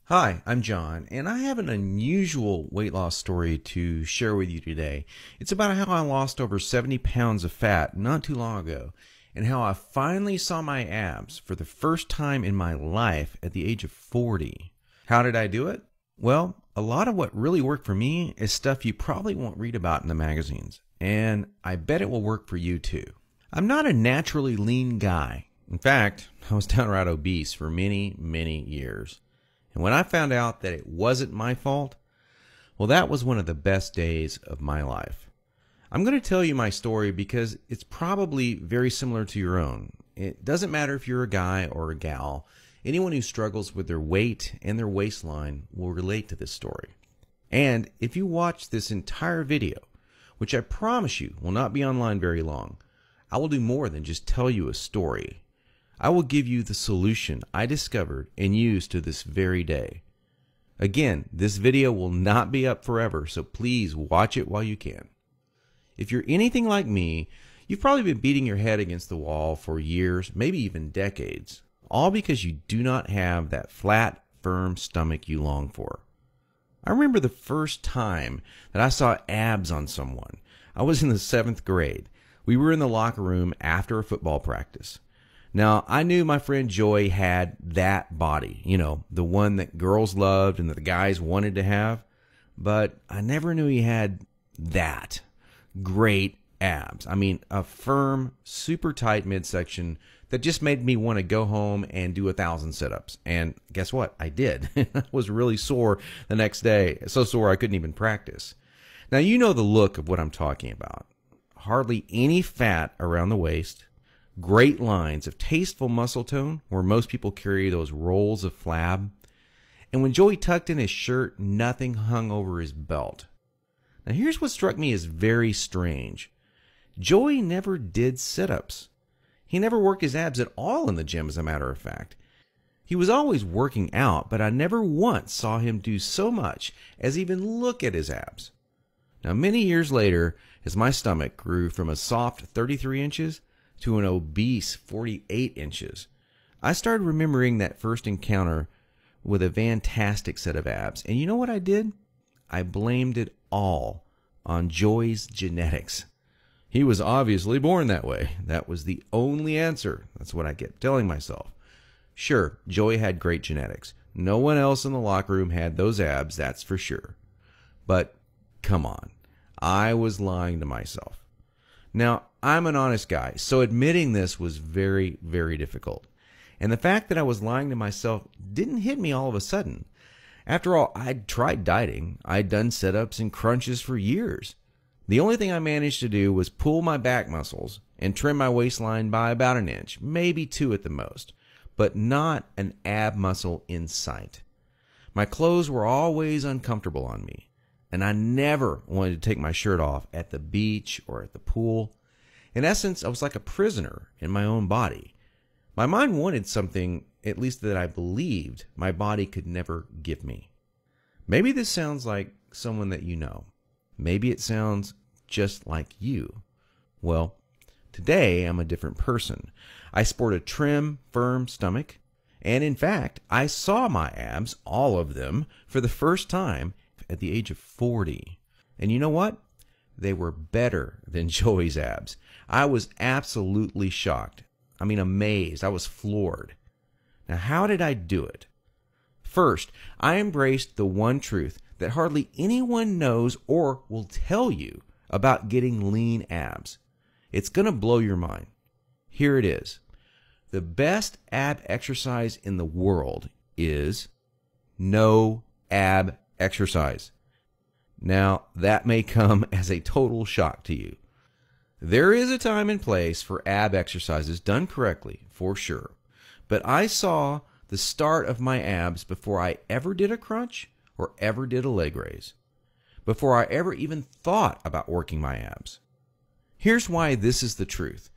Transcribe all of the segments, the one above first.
Hi, I'm John, and I have an unusual weight loss story to share with you today. It's about how I lost over 70 pounds of fat not too long ago, and how I finally saw my abs for the first time in my life at the age of 40. How did I do it? Well, a lot of what really worked for me is stuff you probably won't read about in the magazines, and I bet it will work for you too. I'm not a naturally lean guy. In fact, I was downright obese for many years. And when I found out that it wasn't my fault, well, that was one of the best days of my life. I'm going to tell you my story because it's probably very similar to your own. It doesn't matter if you're a guy or a gal. Anyone who struggles with their weight and their waistline will relate to this story. And if you watch this entire video, which I promise you will not be online very long, I will do more than just tell you a story. I will give you the solution I discovered and use to this very day. Again, this video will not be up forever, so please watch it while you can. If you're anything like me, you've probably been beating your head against the wall for years, maybe even decades, all because you do not have that flat, firm stomach you long for. I remember the first time that I saw abs on someone. I was in the 7th grade. We were in the locker room after a football practice. Now, I knew my friend Joey had that body, the one that girls loved and that the guys wanted to have, but I never knew he had that great abs. I mean, a firm, super tight midsection that just made me want to go home and do 1,000 sit-ups. And guess what? I did. I was really sore the next day, so sore I couldn't even practice. Now, you know the look of what I'm talking about. Hardly any fat around the waist. Great lines of tasteful muscle tone where most people carry those rolls of flab. And when Joey tucked in his shirt, nothing hung over his belt. Now here's what struck me as very strange. Joey never did sit-ups. He never worked his abs at all in the gym, as a matter of fact. He was always working out, but I never once saw him do so much as even look at his abs. Now many years later, as my stomach grew from a soft 33 inches to an obese 48 inches, I started remembering that first encounter with a fantastic set of abs. And you know what I did? I blamed it all on Joey's genetics. He was obviously born that way. That was the only answer. That's what I kept telling myself. Sure, Joey had great genetics. No one else in the locker room had those abs, that's for sure. But come on, I was lying to myself. Now, I'm an honest guy, so admitting this was very difficult. And the fact that I was lying to myself didn't hit me all of a sudden. After all, I'd tried dieting. I'd done sit-ups and crunches for years. The only thing I managed to do was pull my back muscles and trim my waistline by about an inch, maybe 2 at the most, but not an ab muscle in sight. My clothes were always uncomfortable on me, and I never wanted to take my shirt off at the beach or at the pool. In essence, I was like a prisoner in my own body. My mind wanted something, at least that I believed, my body could never give me. Maybe this sounds like someone that you know. Maybe it sounds just like you. Well, today I'm a different person. I sport a trim, firm stomach, and in fact, I saw my abs, all of them, for the first time at the age of 40. And you know what? They were better than Joey's abs. I was absolutely shocked. I mean, amazed. I was floored. Now, how did I do it? First, I embraced the one truth that hardly anyone knows or will tell you about getting lean abs. It's going to blow your mind. Here it is. The best ab exercise in the world is no ab exercise. Now, that may come as a total shock to you. There is a time and place for ab exercises done correctly, for sure. But I saw the start of my abs before I ever did a crunch or ever did a leg raise. Before I ever even thought about working my abs. Here's why this is the truth.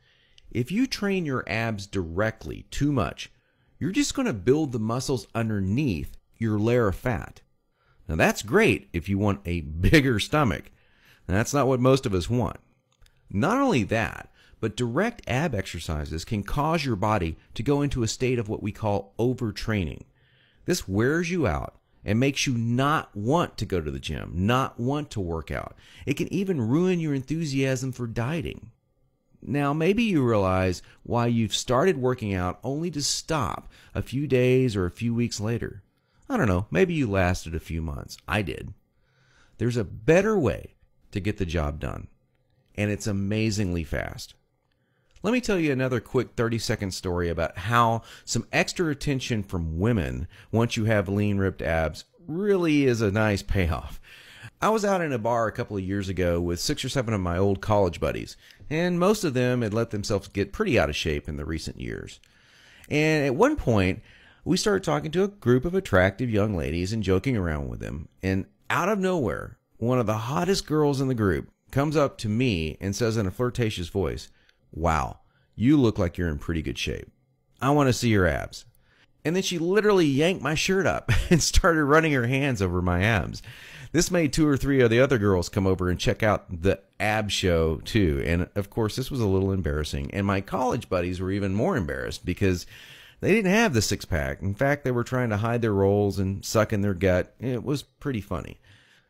If you train your abs directly too much, you're just going to build the muscles underneath your layer of fat. Now that's great if you want a bigger stomach. And that's not what most of us want. Not only that, but direct ab exercises can cause your body to go into a state of what we call overtraining. This wears you out and makes you not want to go to the gym, not want to work out. It can even ruin your enthusiasm for dieting. Now, maybe you realize why you've started working out only to stop a few days or a few weeks later. I don't know, maybe you lasted a few months. I did. There's a better way to get the job done, and it's amazingly fast. Let me tell you another quick 30-second story about how some extra attention from women once you have lean, ripped abs really is a nice payoff. I was out in a bar a couple of years ago with 6 or 7 of my old college buddies, and most of them had let themselves get pretty out of shape in the recent years. And at one point, we started talking to a group of attractive young ladies and joking around with them, and out of nowhere, one of the hottest girls in the group comes up to me and says in a flirtatious voice, "Wow, you look like you're in pretty good shape. I want to see your abs." And then she literally yanked my shirt up and started running her hands over my abs. This made 2 or 3 of the other girls come over and check out the ab show too. And of course, this was a little embarrassing. And my college buddies were even more embarrassed because they didn't have the 6-pack. In fact, they were trying to hide their rolls and suck in their gut. It was pretty funny.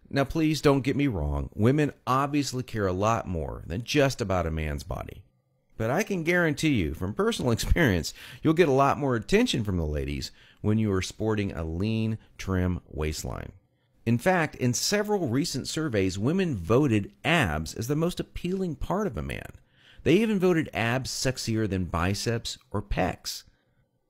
Now, please don't get me wrong. Women obviously care a lot more than just about a man's body. But I can guarantee you, from personal experience, you'll get a lot more attention from the ladies when you are sporting a lean, trim waistline. In fact, in several recent surveys, women voted abs as the most appealing part of a man. They even voted abs sexier than biceps or pecs.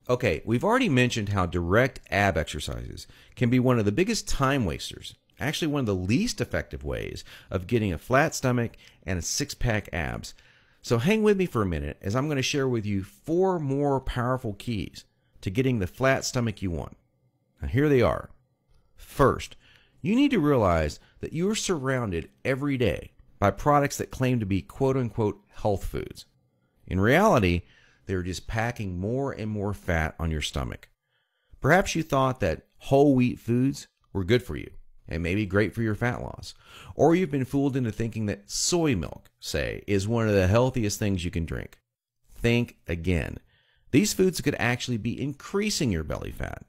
Okay, we've already mentioned how direct ab exercises can be one of the biggest time wasters. Actually, one of the least effective ways of getting a flat stomach and a 6-pack abs. So hang with me for a minute as I'm going to share with you 4 more powerful keys to getting the flat stomach you want. Now here they are. First, you need to realize that you are surrounded every day by products that claim to be quote-unquote health foods. In reality, they're just packing more and more fat on your stomach. Perhaps you thought that whole wheat foods were good for you and maybe great for your fat loss. Or you've been fooled into thinking that soy milk, say, is one of the healthiest things you can drink. Think again. These foods could actually be increasing your belly fat.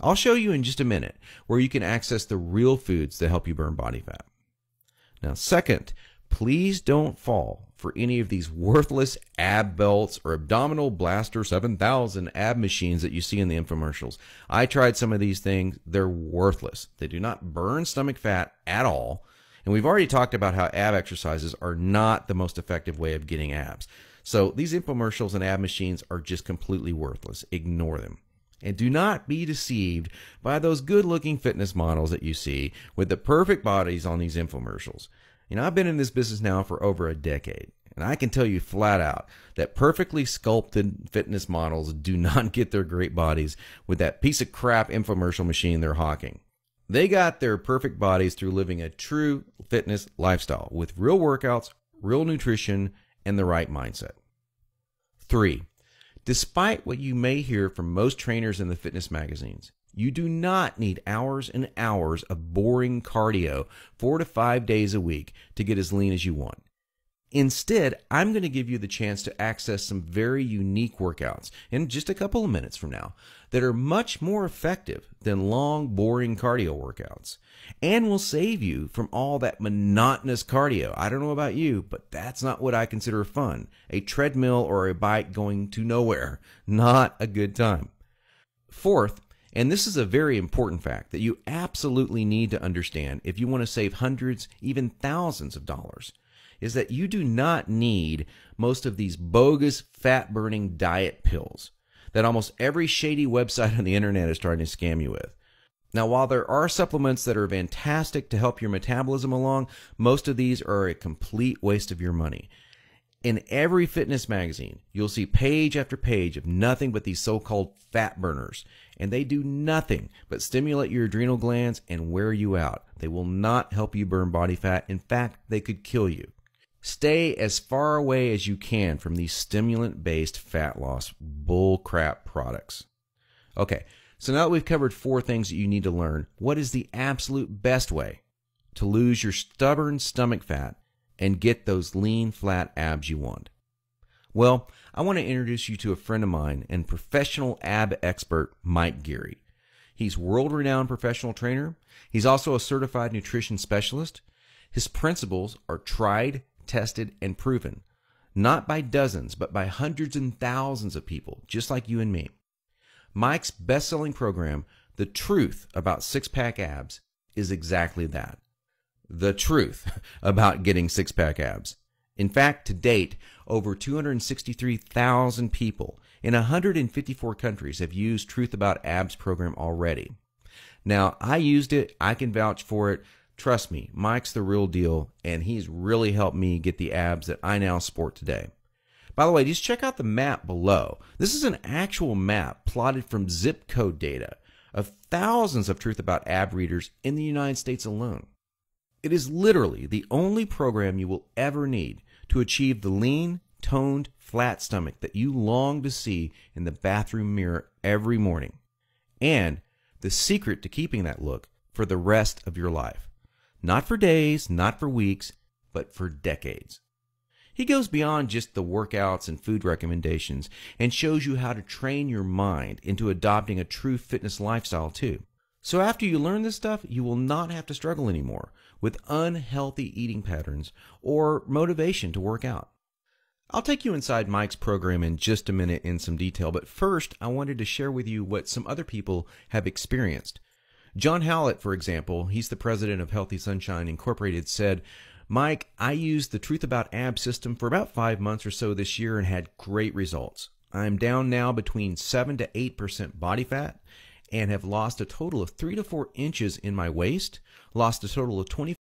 I'll show you in just a minute where you can access the real foods that help you burn body fat. Now, second, please don't fall for any of these worthless ab belts or abdominal blaster 7000 ab machines that you see in the infomercials. I tried some of these things. They're worthless. They do not burn stomach fat at all. And we've already talked about how ab exercises are not the most effective way of getting abs. So these infomercials and ab machines are just completely worthless. Ignore them. And do not be deceived by those good-looking fitness models that you see with the perfect bodies on these infomercials. You know, I've been in this business now for over a decade, and I can tell you flat out that perfectly sculpted fitness models do not get their great bodies with that piece of crap infomercial machine they're hawking. They got their perfect bodies through living a true fitness lifestyle with real workouts, real nutrition, and the right mindset. 3. Despite what you may hear from most trainers in the fitness magazines, you do not need hours and hours of boring cardio 4 to 5 days a week to get as lean as you want. Instead, I'm going to give you the chance to access some very unique workouts in just a couple of minutes from now that are much more effective than long, boring cardio workouts and will save you from all that monotonous cardio. I don't know about you, but that's not what I consider fun. A treadmill or a bike going to nowhere. Not a good time. Fourth, and this is a very important fact that you absolutely need to understand if you want to save hundreds, even thousands of dollars, is that you do not need most of these bogus fat-burning diet pills that almost every shady website on the internet is trying to scam you with. Now, while there are supplements that are fantastic to help your metabolism along, most of these are a complete waste of your money. In every fitness magazine, you'll see page after page of nothing but these so-called fat burners, and they do nothing but stimulate your adrenal glands and wear you out. They will not help you burn body fat. In fact, they could kill you. Stay as far away as you can from these stimulant-based fat loss bullcrap products. Okay, so now that we've covered 4 things that you need to learn, what is the absolute best way to lose your stubborn stomach fat and get those lean, flat abs you want? Well, I want to introduce you to a friend of mine and professional ab expert, Mike Geary. He's world-renowned professional trainer. He's also a certified nutrition specialist. His principles are tried, tested, and proven, not by dozens, but by hundreds and thousands of people, just like you and me. Mike's best-selling program, The Truth About Six-Pack Abs, is exactly that. The truth about getting six-pack abs. In fact, to date, over 263,000 people in 154 countries have used Truth About Abs program already. Now, I used it. I can vouch for it. Trust me, Mike's the real deal, and he's really helped me get the abs that I now sport today. By the way, just check out the map below. This is an actual map plotted from zip code data of thousands of Truth About Ab readers in the United States alone. It is literally the only program you will ever need to achieve the lean, toned, flat stomach that you long to see in the bathroom mirror every morning, and the secret to keeping that look for the rest of your life. Not for days, not for weeks, but for decades. He goes beyond just the workouts and food recommendations and shows you how to train your mind into adopting a true fitness lifestyle too. So after you learn this stuff, you will not have to struggle anymore with unhealthy eating patterns or motivation to work out. I'll take you inside Mike's program in just a minute in some detail, but first I wanted to share with you what some other people have experienced. John Howlett, for example, he's the president of Healthy Sunshine Incorporated, said, "Mike, I used the Truth About Abs system for about 5 months or so this year and had great results. I'm down now between 7 to 8% body fat and have lost a total of 3 to 4 inches in my waist, lost a total of 20